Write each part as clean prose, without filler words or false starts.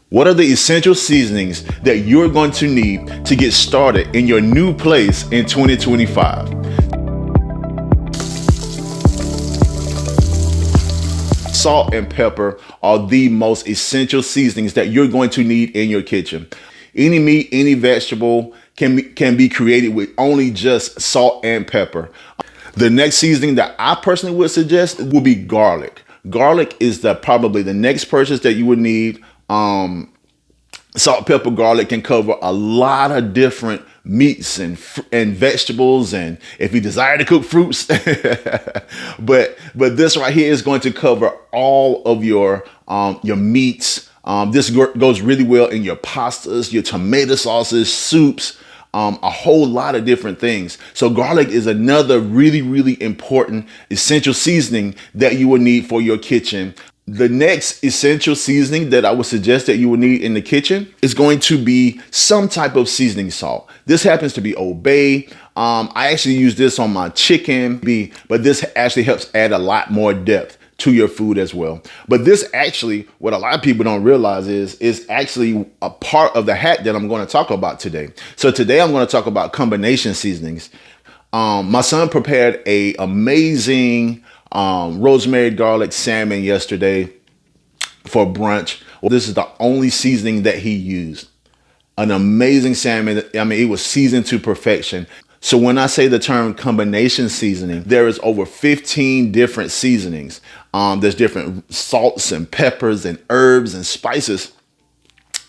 What are the essential seasonings that you're going to need to get started in your new place in 2025? Salt and pepper are the most essential seasonings that you're going to need in your kitchen. Any meat, any vegetable can be created with only just salt and pepper. The next seasoning that I personally would suggest will be garlic. Garlic is probably the next purchase that you would need. Salt, pepper, garlic can cover a lot of different meats and vegetables, and if you desire to cook fruits, but this right here is going to cover all of your meats. This goes really well in your pastas, your tomato sauces, soups, a whole lot of different things. So garlic is another really, really important essential seasoning that you will need for your kitchen. The next essential seasoning that I would suggest that you will need in the kitchen is going to be some type of seasoning salt. This happens to be Old Bay. I actually use this on my chicken, but this actually helps add a lot more depth to your food as well. But this actually, what a lot of people don't realize is actually a part of the hack that I'm going to talk about today. So today I'm going to talk about combination seasonings. My son prepared a amazing rosemary garlic salmon yesterday for brunch. Well, this is the only seasoning that he used. An amazing salmon. I mean, it was seasoned to perfection. So when I say the term combination seasoning, there is over 15 different seasonings. There's different salts and peppers and herbs and spices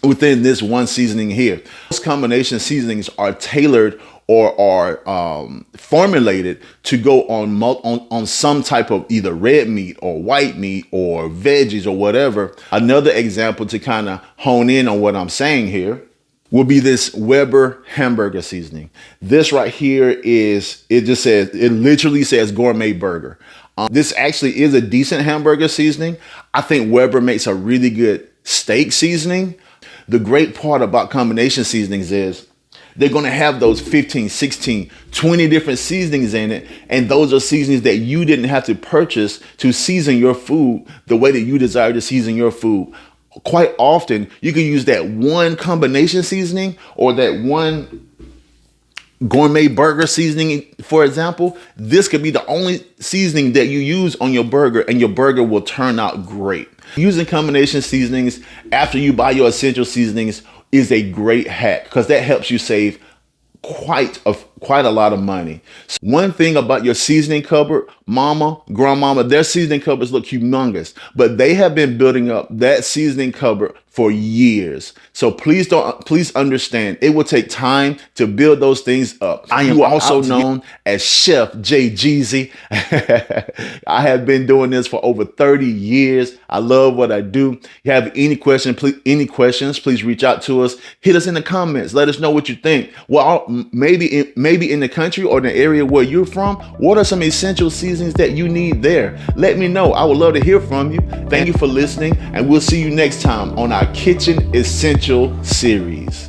within this one seasoning here. Those combination seasonings are tailored or are formulated to go on some type of either red meat or white meat or veggies or whatever. Another example to kind of hone in on what I'm saying here will be this Weber hamburger seasoning. This right here it literally says gourmet burger. This actually is a decent hamburger seasoning. I think Weber makes a really good steak seasoning. The great part about combination seasonings is they're going to have those 15, 16, 20 different seasonings in it. And those are seasonings that you didn't have to purchase to season your food the way that you desire to season your food. Quite often, you can use that one combination seasoning or that one gourmet burger seasoning, for example. This could be the only seasoning that you use on your burger, and your burger will turn out great. Using combination seasonings after you buy your essential seasonings is a great hack because that helps you save quite a lot of money. So one thing about your seasoning cupboard, mama, grandmama, their seasoning cupboards look humongous, but they have been building up that seasoning cupboard for years. So please understand, it will take time to build those things up. I am also known as Chef J Jeezy. I have been doing this for over 30 years. I love what I do. If you have any questions, please reach out to us. Hit us in the comments. Let us know what you think. Well, maybe in the country or the area where you're from, what are some essential seasonings that you need there? Let me know. I would love to hear from you. Thank you for listening, and we'll see you next time on our Kitchen Essential series.